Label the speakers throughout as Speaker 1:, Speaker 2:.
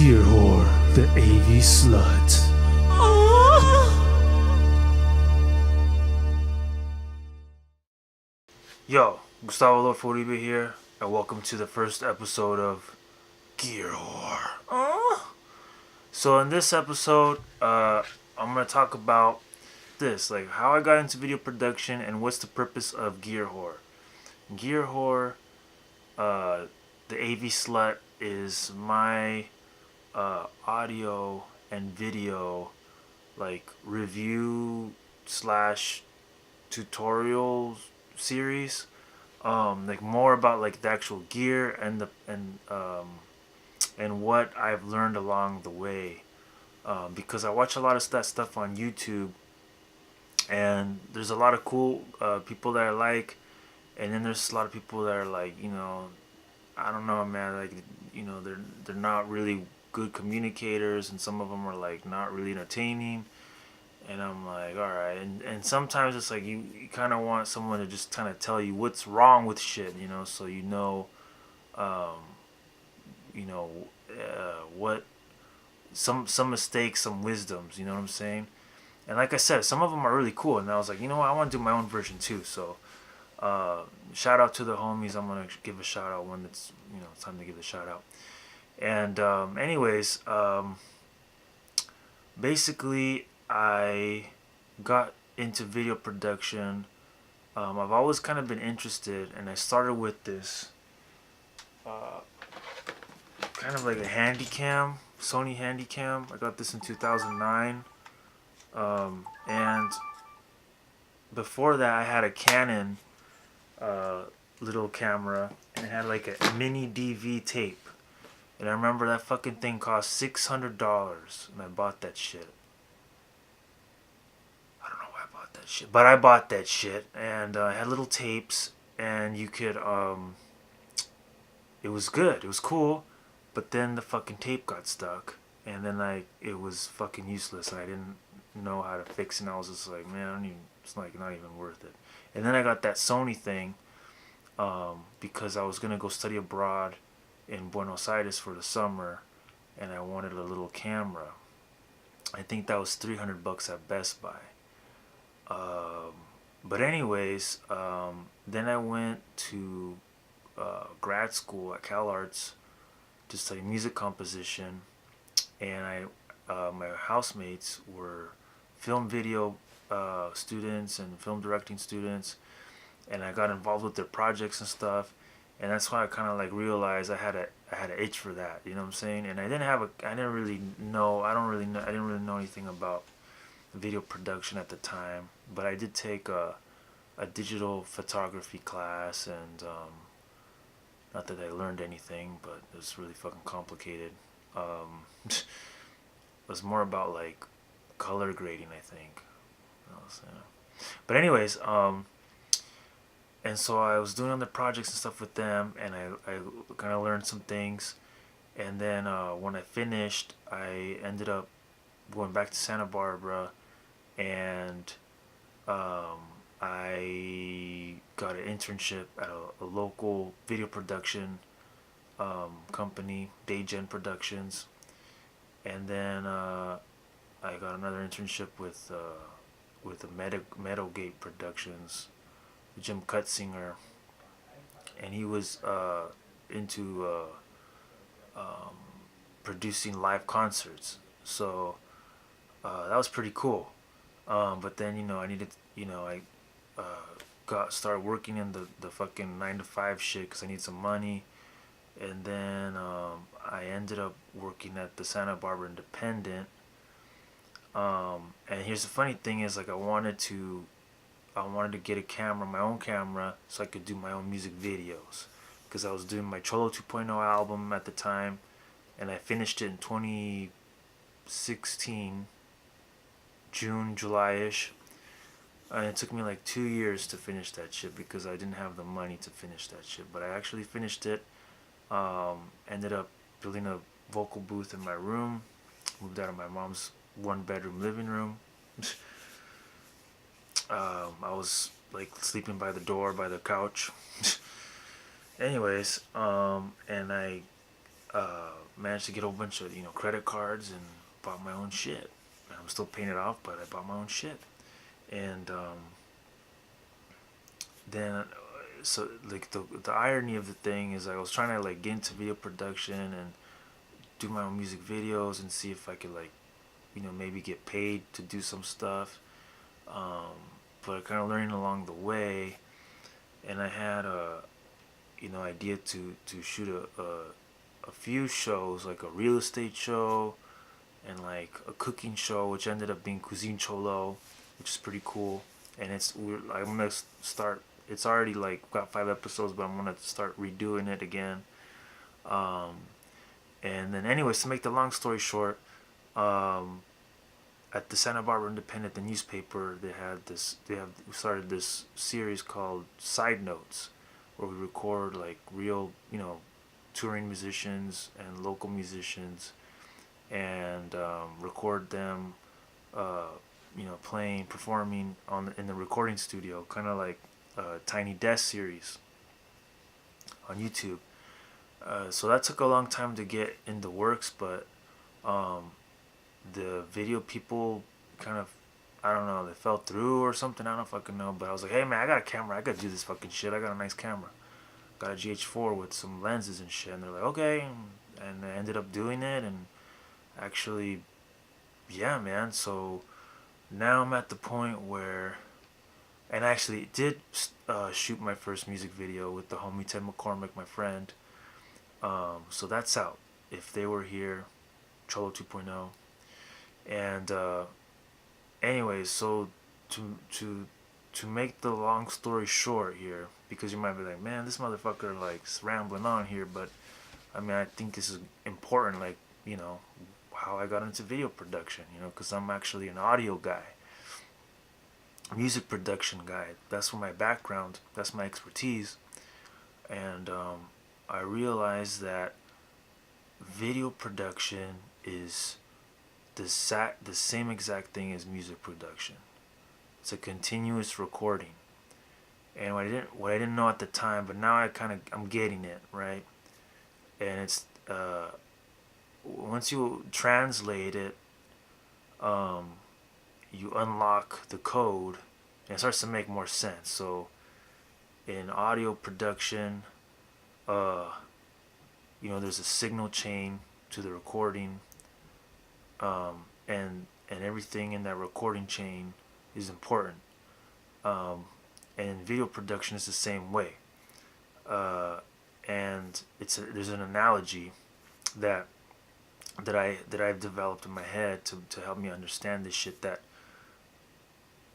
Speaker 1: Gear whore, the AV slut.
Speaker 2: Yo, Gustavo Adolfo Uribe here, and welcome to the first episode of Gear Whore. So in this episode, I'm gonna talk about this, like how I got into video production and what's the purpose of Gear Whore. Gear Whore, the AV slut, is my audio and video like review slash tutorial series, like more about like the actual gear and what I've learned along the way, because I watch a lot of that stuff on YouTube, and there's a lot of cool people that I like, and then there's a lot of people that are like, I don't know, man, like, they're not really good communicators, and some of them are like not really entertaining. And I'm like, all right. And sometimes it's like you kind of want someone to just kind of tell you what's wrong with shit, so um, what some mistakes, some wisdoms, you know what I'm saying? And like I said, some of them are really cool. And I was like, what, I want to do my own version too. So shout out to the homies. I'm gonna give a shout out when it's it's time to give a shout out. And basically, I got into video production. I've always kind of been interested, and I started with this kind of like a Handycam, Sony Handycam. I got this in 2009, and before that, I had a Canon little camera, and it had like a mini DV tape. And I remember that fucking thing cost $600, and I bought that shit. I don't know why I bought that shit, but I bought that shit, and I had little tapes, and you could, it was good, it was cool, but then the fucking tape got stuck, and then it was fucking useless, and I didn't know how to fix it, and I was just like, man, it's like not even worth it. And then I got that Sony thing, because I was gonna go study abroad in Buenos Aires for the summer, and I wanted a little camera. I think that was $300 at Best Buy. But anyways, then I went to grad school at Cal Arts to study music composition, and my housemates were film video students and film directing students, and I got involved with their projects and stuff. And that's why I kind of like realized I had an itch for that, you know what I'm saying? And I didn't really know anything about video production at the time, but I did take a digital photography class, and not that I learned anything, but it was really fucking complicated. It was more about like color grading, I think. But anyways, and so I was doing other projects and stuff with them, and I kind of learned some things. And then when I finished, I ended up going back to Santa Barbara, and I got an internship at a local video production company, Daygen Productions. And then I got another internship with the Meadowgate Productions, Jim Cutsinger, and he was into producing live concerts. So that was pretty cool. But then I needed, I started working in the fucking 9 to 5 shit because I need some money, and then I ended up working at the Santa Barbara Independent. And here's the funny thing is, like, I wanted to get a camera, my own camera, so I could do my own music videos, because I was doing my Cholo 2.0 album at the time, and I finished it in 2016, June, July-ish, and it took me like 2 years to finish that shit because I didn't have the money to finish that shit, but I actually finished it. Ended up building a vocal booth in my room, moved out of my mom's 1-bedroom living room. I was like sleeping by the door, by the couch. Anyways, and I managed to get a whole bunch of credit cards and bought my own shit. I'm still paying it off, but I bought my own shit. And then so like the irony of the thing is I was trying to like get into video production and do my own music videos and see if I could like maybe get paid to do some stuff. But I kind of learning along the way, and I had a idea to shoot a few shows, like a real estate show and like a cooking show, which ended up being Cuisine Chôlô, which is pretty cool. And I'm gonna start. It's already like got 5 episodes, but I'm gonna start redoing it again. Um, and then, anyways, to make the long story short, at the Santa Barbara Independent, the newspaper, we started this series called Side Notes, where we record like real, touring musicians and local musicians, and record them, playing, performing in the recording studio, kind of like a Tiny Desk series on YouTube. So that took a long time to get in the works, but the video people kind of, I don't know, they fell through or something. I don't fucking know, but I was like, hey man, I got a camera, I gotta do this fucking shit. I got a nice camera, got a GH4 with some lenses and shit. And they're like, okay, and I ended up doing it, and actually, yeah, man. So now I'm at the point where, and I actually did shoot my first music video with the homie Ted McCormick, my friend. So that's out. If They Were Here, Cholo 2.0. And anyways, so to make the long story short here, because you might be like, man, this motherfucker like rambling on here, but I mean, I think this is important, like, how I got into video production, because I'm actually an audio guy, music production guy. That's my background, that's my expertise. And I realized that video production is the same exact thing as music production. It's a continuous recording. And what I didn't know at the time, but now I'm getting it, right? And it's once you translate it, you unlock the code, and it starts to make more sense. So in audio production, there's a signal chain to the recording, and everything in that recording chain is important. And video production is the same way. And there's an analogy that I've developed in my head to help me understand this shit, that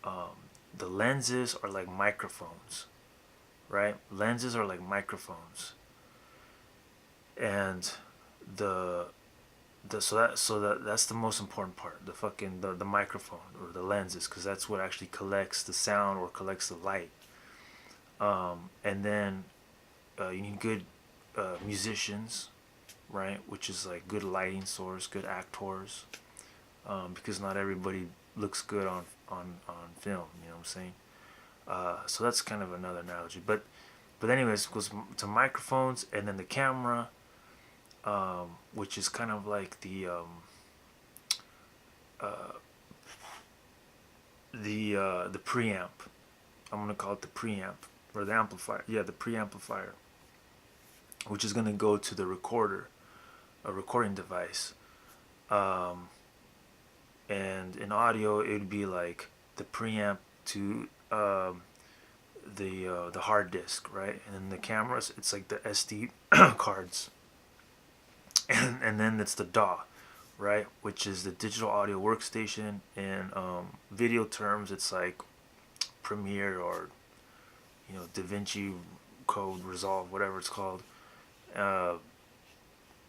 Speaker 2: the lenses are like microphones, right? Lenses are like microphones, and that's the most important part. The microphone or the lenses, because that's what actually collects the sound or collects the light. And then you need good musicians, right? Which is like good lighting source, good actors, because not everybody looks good on film. You know what I'm saying? So that's kind of another analogy. But anyways, it goes to microphones, and then the camera, which is kind of like the preamp. I'm gonna call it the preamp, or the amplifier. Yeah, the preamplifier, which is gonna go to the recorder, a recording device. And in audio, it would be like the preamp to the hard disk, right? And then the cameras, it's like the SD cards. And then it's the DAW, right? Which is the digital audio workstation. In video terms, it's like Premiere or DaVinci Code, Resolve, whatever it's called, or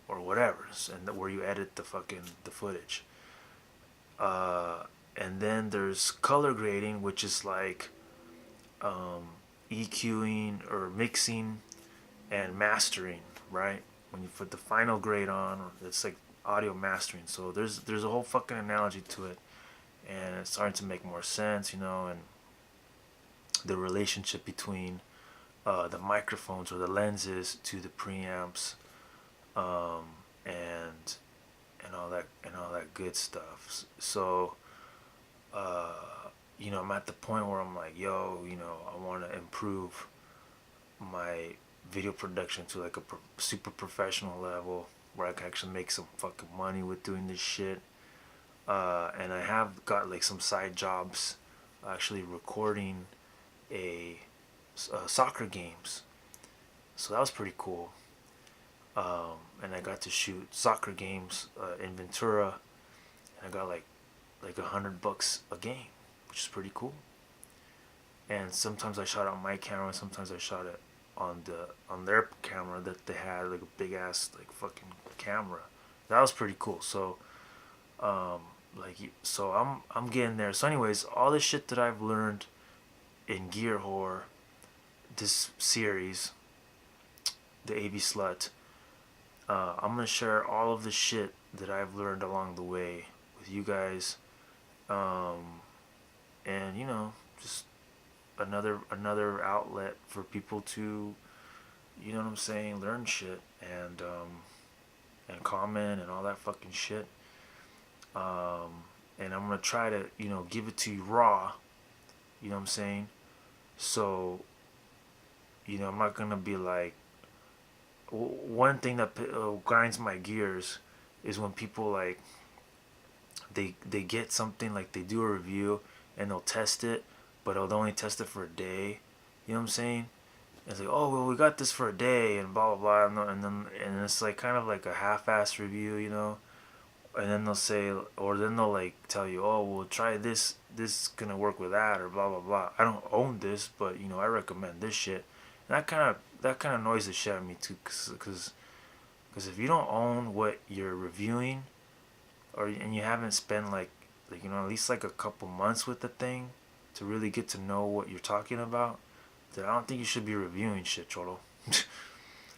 Speaker 2: whatever, and where you edit the footage. And then there's color grading, which is like EQing or mixing and mastering, right? When you put the final grade on, it's like audio mastering. So there's a whole fucking analogy to it, and it's starting to make more sense, and the relationship between the microphones or the lenses to the preamps, and all that good stuff. So I'm at the point where I'm like, yo, I want to improve my video production to like a super professional level where I can actually make some fucking money with doing this shit. And I have got like some side jobs, actually recording a soccer games. So that was pretty cool. And I got to shoot soccer games in Ventura, and I got like $100 a game, which is pretty cool. And sometimes I shot on my camera, sometimes I shot it on their camera that they had, like a big ass like fucking camera. That was pretty cool. So I'm getting there. So anyways, all this shit that I've learned in Gear Horror, this series, the AV Slut, I'm gonna share all of the shit that I've learned along the way with you guys, and just another outlet for people to, you know what I'm saying, learn shit and comment and all that fucking shit. And I'm gonna try to give it to you raw, you know what I'm saying. So I'm not gonna be like, one thing that grinds my gears is when people like they get something, like they do a review and they'll test it, but they'll only test it for a day. You know what I'm saying? It's like, oh well, we got this for a day and blah blah blah, and it's like kind of like a half-ass review, And then they'll say, or then they'll like tell you, oh well, try this. This is gonna work with that, or blah blah blah. I don't own this, but I recommend this shit. And that kind of annoys the shit out of me too, because if you don't own what you're reviewing, and you haven't spent like at least like a couple months with the thing to really get to know what you're talking about, then I don't think you should be reviewing shit, Cholo.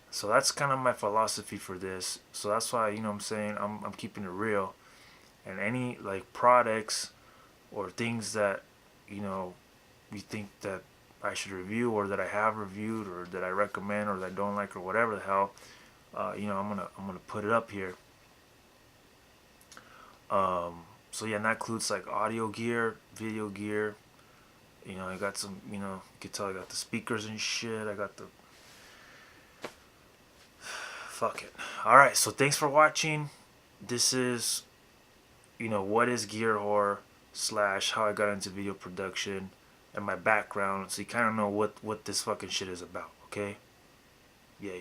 Speaker 2: So that's kind of my philosophy for this. So that's why, I'm saying, I'm keeping it real. And any like products or things that you think that I should review, or that I have reviewed, or that I recommend, or that I don't like, or whatever the hell, I'm gonna put it up here. So yeah, and that includes like audio gear, video gear. I got some, you can tell I got the speakers and shit. I got the fuck it. All right, so thanks for watching. This is, what is Gear Horror / how I got into video production and my background, so you kind of know what this fucking shit is about. Okay? Yeah.